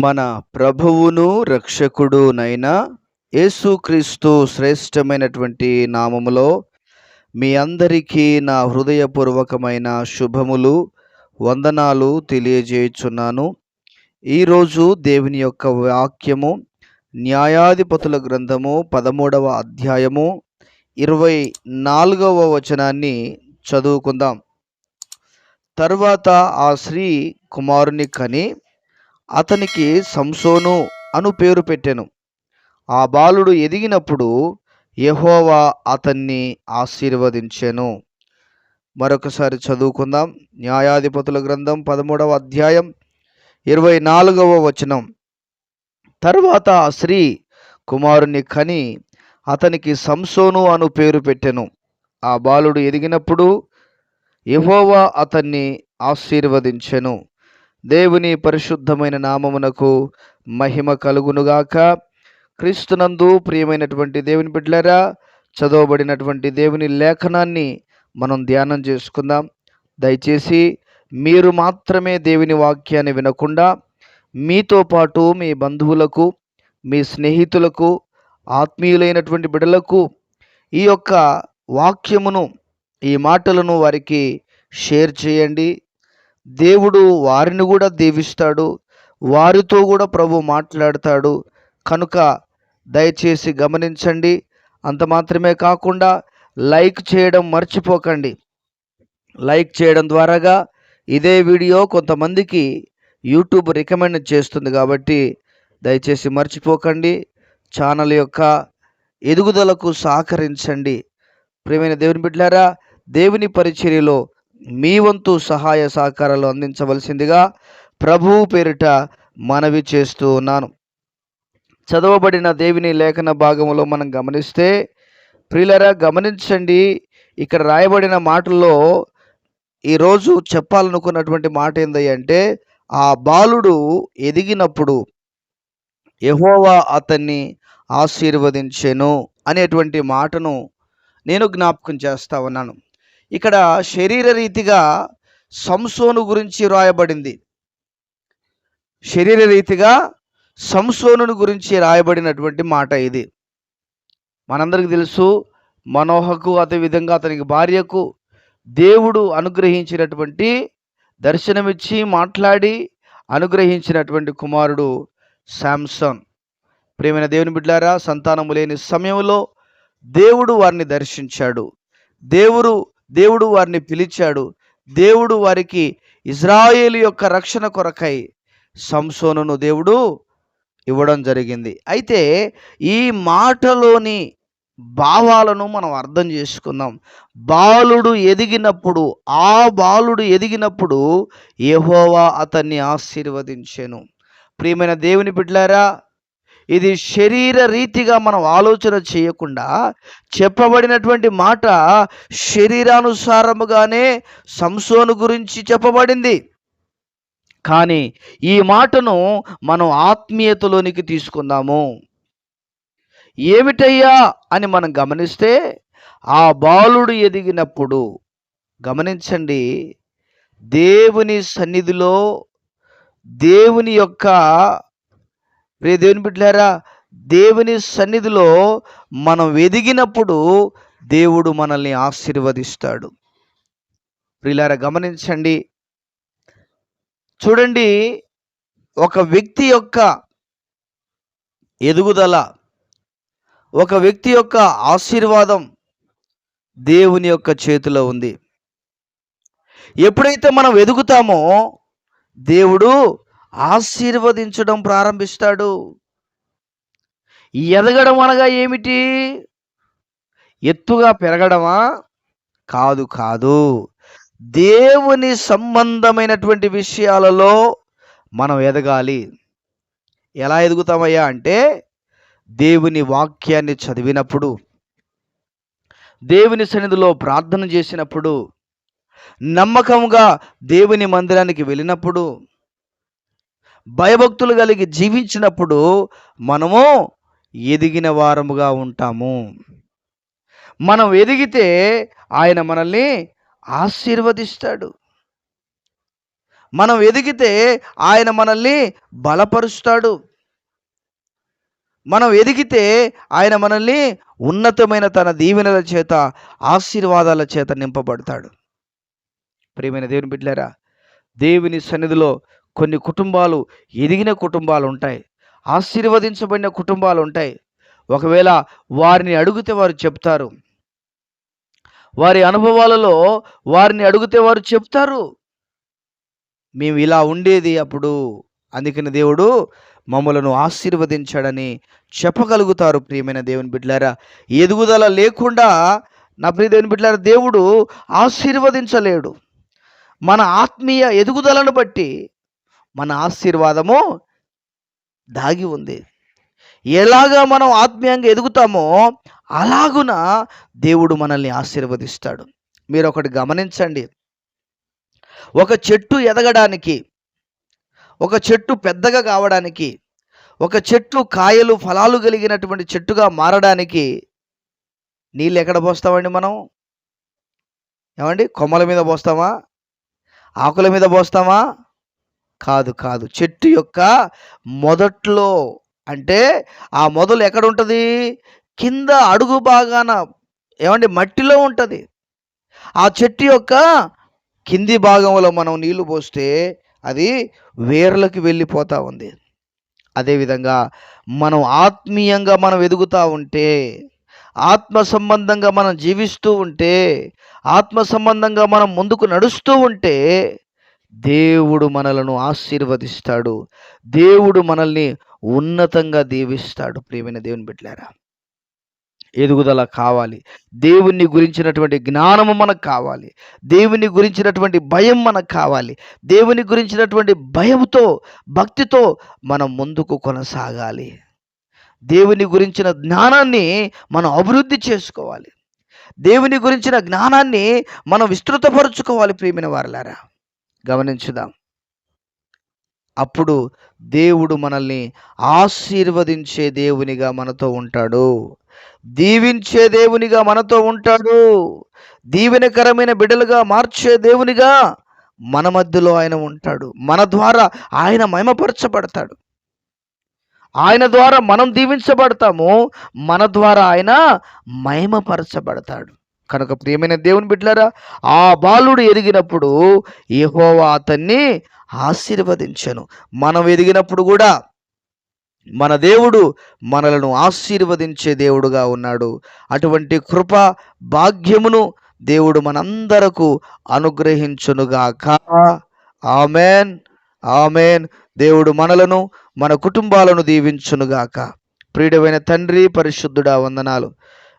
మన ప్రభువును రక్షకుడునైన యేసుక్రీస్తు శ్రేష్టమైనటువంటి నామములో మీ అందరికీ నా హృదయపూర్వకమైన శుభములు వందనాలు తెలియజేయుచున్నాను. ఈరోజు దేవుని యొక్క వాక్యము న్యాయాధిపతుల గ్రంథము 13వ అధ్యాయము 24వ వచనాన్ని చదువుకుందాం. తరువాత ఆ స్త్రీ కుమారుని కని అతనికి సంసోను అను పేరు పెట్టెను. ఆ బాలుడు ఎదిగినప్పుడు యెహోవా అతన్ని ఆశీర్వదించెను. మరొకసారి చదువుకుందాం. న్యాయాధిపతుల గ్రంథం 13వ అధ్యాయం 24వ వచనం. తరువాత ఆ స్త్రీ కుమారుని కని అతనికి సంసోను అను పేరు పెట్టెను. ఆ బాలుడు ఎదిగినప్పుడు యెహోవా అతన్ని ఆశీర్వదించెను. దేవుని పరిశుద్ధమైన నామమునకు మహిమ కలుగునుగాక. క్రీస్తునందు ప్రియమైనటువంటి దేవుని బిడ్డలారా, చదవబడినటువంటి దేవుని లేఖనాన్ని మనం ధ్యానం చేసుకుందాం. దయచేసి మీరు మాత్రమే దేవుని వాక్యాన్ని వినకుండా మీతో పాటు మీ బంధువులకు, మీ స్నేహితులకు, ఆత్మీయులైనటువంటి బిడ్డలకు ఈ యొక్క వాక్యమును, ఈ మాటలను వారికి షేర్ చేయండి. దేవుడు వారిని కూడా దీవిస్తాడు, వారితో కూడా ప్రభు మాట్లాడతాడు. కనుక దయచేసి గమనించండి. అంత మాత్రమే కాకుండా లైక్ చేయడం మర్చిపోకండి. లైక్ చేయడం ద్వారాగా ఇదే వీడియో కొంతమందికి యూట్యూబ్ రికమెండ్ చేస్తుంది కాబట్టి దయచేసి మర్చిపోకండి. ఛానల్ యొక్క ఎదుగుదలకు సహకరించండి. ప్రియమైన దేవుని బిడ్డలారా, దేవుని పరిచర్యలో మీ వంతు సహాయ సహకారాలు అందించవలసిందిగా ప్రభువు పేరిట మనవి చేస్తూ ఉన్నాను. చదవబడిన దేవుని లేఖన భాగంలో మనం గమనిస్తే, ప్రియులరా గమనించండి, ఇక్కడ రాయబడిన మాటల్లో ఈరోజు చెప్పాలనుకున్నటువంటి మాట ఏందంటే, ఆ బాలుడు ఎదిగినప్పుడు యెహోవా అతన్ని ఆశీర్వదించెను అనేటువంటి మాటను నేను జ్ఞాపకం చేస్తా ఉన్నాను. ఇక్కడ శరీర రీతిగా సంసోను గురించి రాయబడింది. శరీర రీతిగా సంసోనుని గురించి రాయబడినటువంటి మాట ఇది. మనందరికీ తెలుసు, మనోహకు అదేవిధంగా అతనికి భార్యకు దేవుడు అనుగ్రహించినటువంటి, దర్శనమిచ్చి మాట్లాడి అనుగ్రహించినటువంటి కుమారుడు శాంసన్. ప్రియమైన దేవుని బిడ్డలారా, సంతానము లేని సమయంలో దేవుడు వారిని దర్శించాడు. దేవుడు వారిని పిలిచాడు. దేవుడు వారికి ఇజ్రాయేలు యొక్క రక్షణ కొరకై సంసోనును దేవుడు ఇవ్వడం జరిగింది. అయితే ఈ మాటలోని భావాలను మనం అర్థం చేసుకుందాం. బాలుడు ఎదిగినప్పుడు యెహోవా అతన్ని ఆశీర్వదించెను. ప్రియమైన దేవుని బిడ్డలారా, ఇది శరీర రీతిగా మనం ఆలోచన చేయకుండా చెప్పబడినటువంటి మాట శరీరానుసారముగానే సంసోను గురించి చెప్పబడింది. కానీ ఈ మాటను మనం ఆత్మీయతలోనికి తీసుకుందాము. ఏమిటయ్యా అని మనం గమనిస్తే, ఆ బాలుడు ఎదిగినప్పుడు గమనించండి, దేవుని సన్నిధిలో దేవుని యొక్క దేవుని బిడ్డలారా, దేవుని సన్నిధిలో మనం ఎదిగినప్పుడు దేవుడు మనల్ని ఆశీర్వదిస్తాడు. ప్రియులారా గమనించండి, చూడండి, ఒక వ్యక్తి యొక్క ఎదుగుదల, ఒక వ్యక్తి యొక్క ఆశీర్వాదం దేవుని యొక్క చేతిలో ఉంది. ఎప్పుడైతే మనం ఎదుగుతామో దేవుడు ఆశీర్వదించడం ప్రారంభిస్తాడు. ఎదగడం అనగా ఏమిటి? ఎత్తుగా పెరగడమా? కాదు. దేవుని సంబంధమైనటువంటి విషయాలలో మనం ఎదగాలి. ఎలా ఎదుగుతామయ్యా అంటే, దేవుని వాక్యాన్ని చదివినప్పుడు, దేవుని సన్నిధిలో ప్రార్థన చేసినప్పుడు, నమ్మకంగా దేవుని మందిరానికి వెళ్ళినప్పుడు, భయభక్తులు కలిగి జీవించినప్పుడు మనము ఎదిగిన వారముగా ఉంటాము. మనం ఎదిగితే ఆయన మనల్ని ఆశీర్వదిస్తాడు. మనం ఎదిగితే ఆయన మనల్ని బలపరుస్తాడు. మనం ఎదిగితే ఆయన మనల్ని ఉన్నతమైన తన దీవెనల చేత, ఆశీర్వాదాల చేత నింపబడతాడు. ప్రియమైన దేవుని బిడ్డలారా, దేవుని సన్నిధిలో కొన్ని కుటుంబాలు, ఎదిగిన కుటుంబాలు ఉంటాయి, ఆశీర్వదించబడిన కుటుంబాలు ఉంటాయి. ఒకవేళ వారిని అడిగితే వారు చెప్తారు. వారి అనుభవాలలో వారిని అడిగితే వారు చెప్తారు, మేము ఇలా ఉండేది అప్పుడు, అందుకని దేవుడు మమ్మలను ఆశీర్వదించాడని చెప్పగలుగుతారు. ప్రియమైన దేవుని బిడ్డలారా, ఎదుగుదల లేకుండా నా ప్రియ దేవుని బిడ్డలారా దేవుడు ఆశీర్వదించలేడు. మన ఆత్మీయ ఎదుగుదలను బట్టి మన ఆశీర్వాదము దాగి ఉంది. ఎలాగా మనం ఆత్మీయంగా ఎదుగుతామో అలాగున దేవుడు మనల్ని ఆశీర్వదిస్తాడు. మీరు ఒకటి గమనించండి, ఒక చెట్టు ఎదగడానికి, ఒక చెట్టు పెద్దగా కావడానికి, ఒక చెట్టు కాయలు ఫలాలు కలిగినటువంటి చెట్టుగా మారడానికి నీళ్ళు ఎక్కడ పోస్తామండి మనం? ఏమండి, కొమ్మల మీద పోస్తామా? ఆకుల మీద పోస్తామా? కాదు కాదు. చెట్టు యొక్క మొదట్లో, అంటే ఆ మొదలు ఎక్కడ ఉంటుంది? కింద అడుగు భాగాన, ఏమండి, మట్టిలో ఉంటుంది. ఆ చెట్టు యొక్క కింది భాగంలో మనం నీళ్లు పోస్తే అది వేర్లకు వెళ్ళిపోతూ ఉంది. అదేవిధంగా మనం ఆత్మీయంగా మనం ఎదుగుతూ ఉంటే, ఆత్మ సంబంధంగా మనం జీవిస్తూ ఉంటే, ఆత్మ సంబంధంగా మనం ముందుకు నడుస్తూ ఉంటే దేవుడు మనలను ఆశీర్వదిస్తాడు. దేవుడు మనల్ని ఉన్నతంగా దీవిస్తాడు. ప్రియమైన దేవుని బిడ్డలారా, ఎదుగుదల కావాలి. దేవుని గురించినటువంటి జ్ఞానము మనకు కావాలి. దేవుని గురించినటువంటి భయం మనకు కావాలి. దేవుని గురించినటువంటి భయంతో, భక్తితో మనం ముందుకు కొనసాగాలి. దేవుని గురించిన జ్ఞానాన్ని మనం అభివృద్ధి చేసుకోవాలి. దేవుని గురించిన జ్ఞానాన్ని మనం విస్తృతపరుచుకోవాలి. ప్రియమైన వారలారా, గమనించుదాం. అప్పుడు దేవుడు మనల్ని ఆశీర్వదించే దేవునిగా మనతో ఉంటాడు. దీవించే దేవునిగా మనతో ఉంటాడు. దీవెనకరమైన బిడ్డలుగా మార్చే దేవునిగా మన మధ్యలో ఆయన ఉంటాడు. మన ద్వారా ఆయన మహిమపరచబడతాడు. ఆయన ద్వారా మనం దీవించబడతాము. మన ద్వారా ఆయన మహిమపరచబడతాడు. కనుక ప్రియమైన దేవుని బిడ్డలారా, ఆ బాలుడు ఎదిగినప్పుడు యెహోవా అతన్ని ఆశీర్వదించెను. మనం ఎదిగినప్పుడు కూడా మన దేవుడు మనలను ఆశీర్వదించే దేవుడుగా ఉన్నాడు. అటువంటి కృప భాగ్యమును దేవుడు మనందరకు అనుగ్రహించునుగాక. Amen, amen. దేవుడు మనలను, మన కుటుంబాలను దీవించునుగాక. ప్రియుడైన తండ్రి, పరిశుద్ధుడా, వందనాలు.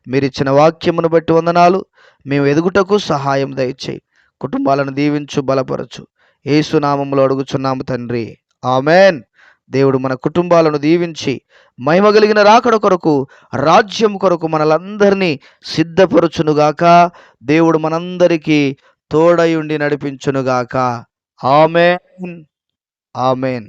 మీరిచ్చిన వాక్యమును బట్టి వందనాలు. మేము ఎదుగుటకు సహాయం దయచేయి. కుటుంబాలను దీవించు, బలపరచు. యేసు నామములో అడుగుచున్నాము తండ్రి, ఆమెన్. దేవుడు మన కుటుంబాలను దీవించి మహిమ కలిగిన రాకడ కొరకు, రాజ్యం కొరకు మనలందరినీ సిద్ధపరచునుగాక. దేవుడు మనందరికీ తోడయుండి నడిపించునుగాక. Amen, amen.